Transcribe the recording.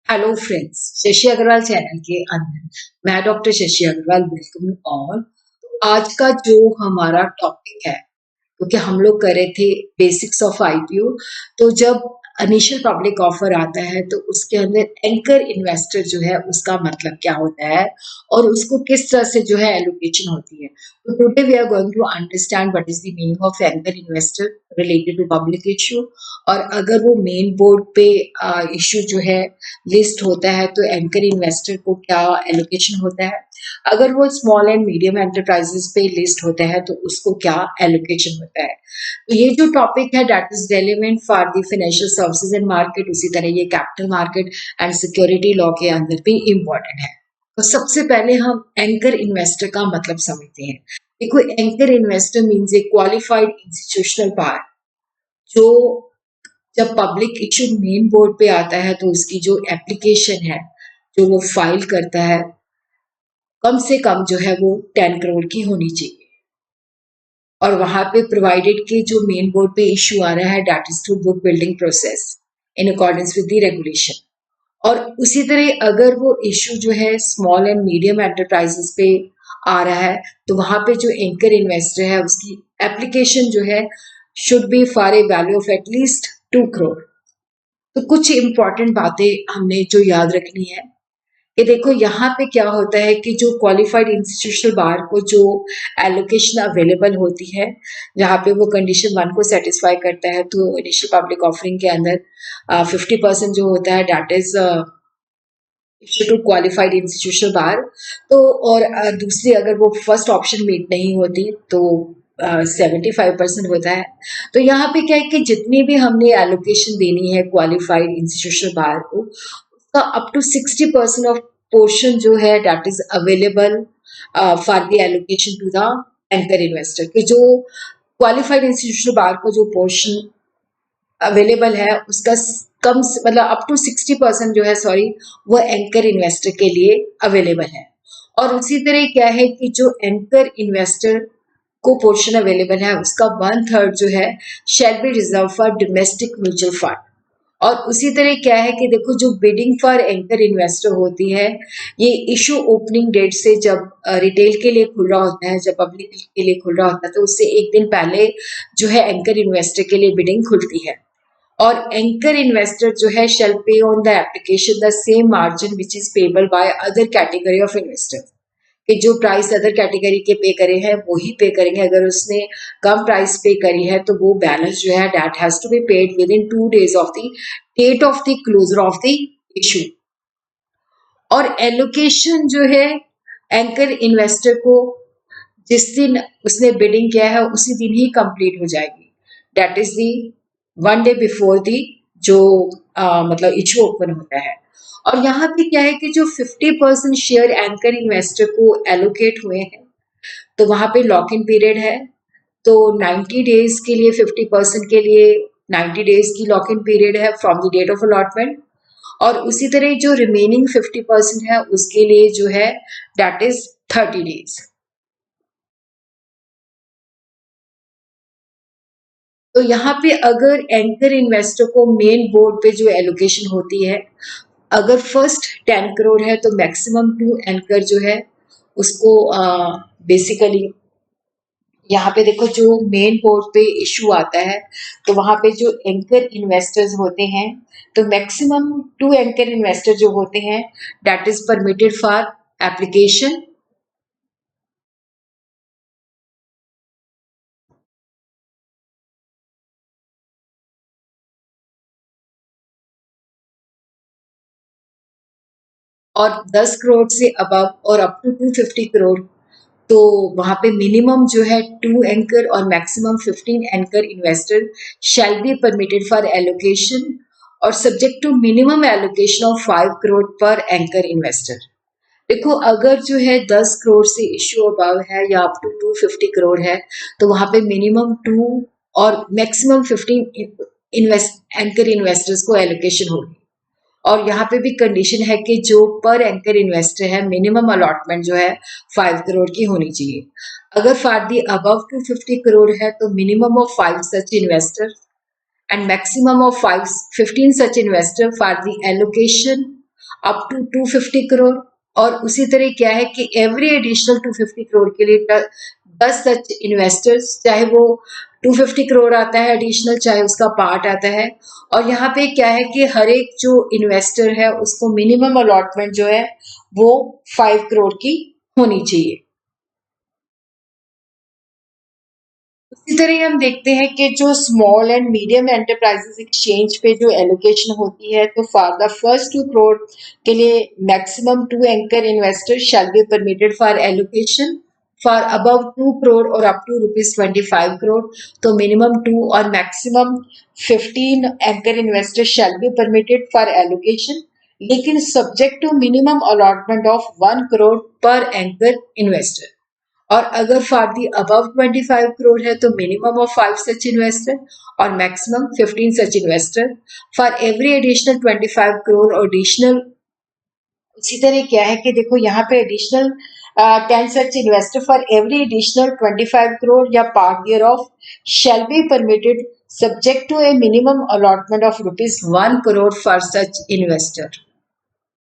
Hello friends, Shashi Agarwal channel के अंदर मैं doctor Shashi Agarwal welcome you all. आज का जो हमारा टॉपिक है, क्योंकि हम लोग कर रहे थे बेसिक्स ऑफ आईपीओ। तो जब इनिशियल पब्लिक ऑफर आता है तो उसके अंदर एंकर इन्वेस्टर जो है उसका मतलब क्या होता है और उसको किस तरह से जो है एलोकेशन होती है। तो today we are going to understand what is the meaning of anchor investor related to public issue. और अगर वो मेन बोर्ड पे इशू जो है लिस्ट होता है तो एंकर इन्वेस्टर को क्या एलोकेशन होता है। अगर वो स्मॉल एंड मीडियम एंटरप्राइजेस पे लिस्ट होता है तो उसको क्या एलोकेशन होता है। तो ये जो टॉपिक है that is relevant for the financial services and market, उसी तरह ये capital market and security law के अंदर भी इम्पोर्टेंट है। तो सबसे पहले हम एंकर इन्वेस्टर का मतलब समझते हैं। देखो, एंकर इन्वेस्टर मीन्स ए क्वालिफाइड इंस्टीट्यूशनल पार्ट जो जब पब्लिक इशू मेन बोर्ड पे आता है तो उसकी जो एप्लीकेशन है जो वो फाइल करता है कम से कम जो है वो 10 करोड़ की होनी चाहिए। और वहां पे प्रोवाइडेड के जो मेन बोर्ड पे इशू आ रहा है that is through book building process in accordance with the regulation. और उसी तरह अगर वो इशू जो है स्मॉल एंड मीडियम एंटरप्राइजेस पे आ रहा है तो वहां पे जो एंकर इन्वेस्टर है उसकी एप्लीकेशन जो है should be for a value of at least 2 crore. तो कुछ इंपॉर्टेंट बातें हमने जो याद रखनी है कि देखो यहाँ पे क्या होता है कि जो क्वालिफाइड इंस्टीट्यूशनल बार को जो एलोकेशन अवेलेबल होती है, जहाँ पे वो कंडीशन 1 को सेटिस्फाई करता है तो इनिशियल पब्लिक ऑफरिंग के अंदर 50% जो होता है that is issue to qualified institutional buyer. तो और दूसरी अगर वो फर्स्ट ऑप्शन मीट नहीं होती तो 75% होता है। तो यहाँ पे क्या है कि जितनी भी हमने एलोकेशन देनी है क्वालिफाइड इंस्टीट्यूशनल बार को उसका अप टू 60% ऑफ पोर्शन जो है that is available for the allocation to the anchor investor. कि जो क्वालिफाइड इंस्टीट्यूशनल बार को जो पोर्शन अवेलेबल है उसका कम मतलब अप टू 60% जो है, सॉरी, वो एंकर इन्वेस्टर के लिए अवेलेबल है। और उसी तरह क्या है कि जो एंकर इन्वेस्टर को पोर्शन अवेलेबल है उसका 1/3 जो है shall be reserve for domestic mutual fund. और उसी तरह क्या है कि देखो जो बिडिंग फॉर एंकर इन्वेस्टर होती है ये इशू ओपनिंग डेट से जब रिटेल के लिए खुल रहा होता है, जब पब्लिक के लिए खुल रहा होता है तो उससे एक दिन पहले जो है एंकर इन्वेस्टर के लिए बिडिंग खुलती है। और एंकर इन्वेस्टर जो है शेल पे on the application the same margin which is payable by other category of investor. कि जो प्राइस अदर कैटेगरी के पे करे हैं वो ही पे करेंगे। अगर उसने कम प्राइस पे करी है तो वो बैलेंस जो है that has to be paid within 2 days of the date of the closure of the issue. और एलोकेशन जो है एंकर इन्वेस्टर को जिस दिन उसने बिडिंग किया है उसी दिन ही कंप्लीट हो जाएगी। That is the 1 day before the जो मतलब इशू ओपन होता है। और यहाँ पे क्या है कि जो 50% शेयर एंकर इन्वेस्टर को एलोकेट हुए हैं तो वहां पे लॉक इन पीरियड है। तो 90 days के लिए 50% के लिए 90 days की लॉक इन पीरियड है from the date of allotment. और उसी तरह जो रिमेनिंग 50% है उसके लिए जो है दैट इज 30 days। तो यहाँ पे अगर एंकर इन्वेस्टर को मेन बोर्ड पे जो एलोकेशन होती है, अगर फर्स्ट 10 करोड़ है तो मैक्सिमम 2 एंकर जो है उसको बेसिकली यहाँ पे देखो जो मेन बोर्ड पे इशू आता है तो वहां पे जो एंकर इन्वेस्टर्स होते हैं तो मैक्सिमम 2 एंकर इन्वेस्टर जो होते हैं that is permitted for application. और 10 करोड़ से अबव और अप टू 250 करोड़ तो वहां पे मिनिमम जो है 2 एंकर और maximum 15 anchor investor shall be permitted for allocation और subject to minimum allocation of 5 crore per anchor investor. देखो अगर जो है 10 करोड़ से इश्यू अबव है या अप टू 250 करोड़ है तो वहां पे मिनिमम 2 और मैक्सिमम 15 इन्वेस्ट एंकर इन्वेस्टर्स को एलोकेशन होगी। और यहाँ पे भी कंडीशन है कि जो पर एंकर इन्वेस्टर है मिनिमम अलॉटमेंट जो है 5 करोड़ की होनी चाहिए। अगर फॉर दी अबव 250 करोड़ है तो minimum of 5 such investor and maximum of 15 such investor for the allocation up to 250 crore. और उसी तरह क्या है कि एवरी एडिशनल 250 करोड़ के लिए 10 सच इन्वेस्टर्स, चाहे वो 250 करोड़ आता है एडिशनल, चाहे उसका पार्ट आता है। और यहाँ पे क्या है कि हर एक जो इन्वेस्टर है उसको मिनिमम अलॉटमेंट जो है वो 5 करोड़ की होनी चाहिए। इसी तरह हम देखते हैं कि जो small and medium enterprises exchange पे जो एलोकेशन होती है, तो फॉर द फर्स्ट 2 करोड़ के लिए maximum 2 anchor investor shall be permitted for allocation. For above 2 crore और अप टू ₹25 करोड़ तो मिनिमम 2 और maximum 15 anchor investor shall be permitted for allocation, लेकिन subject to minimum allotment of 1 crore per anchor investor. और अगर for the above 25 crore है तो minimum of 5 such investor और maximum 15 such investor for every additional 25 crore और additional. उसी तरह क्या है कि देखो यहाँ पे additional 10 such investor for every additional 25 crore या part thereof shall be permitted subject to a minimum allotment of ₹1 crore for such investor.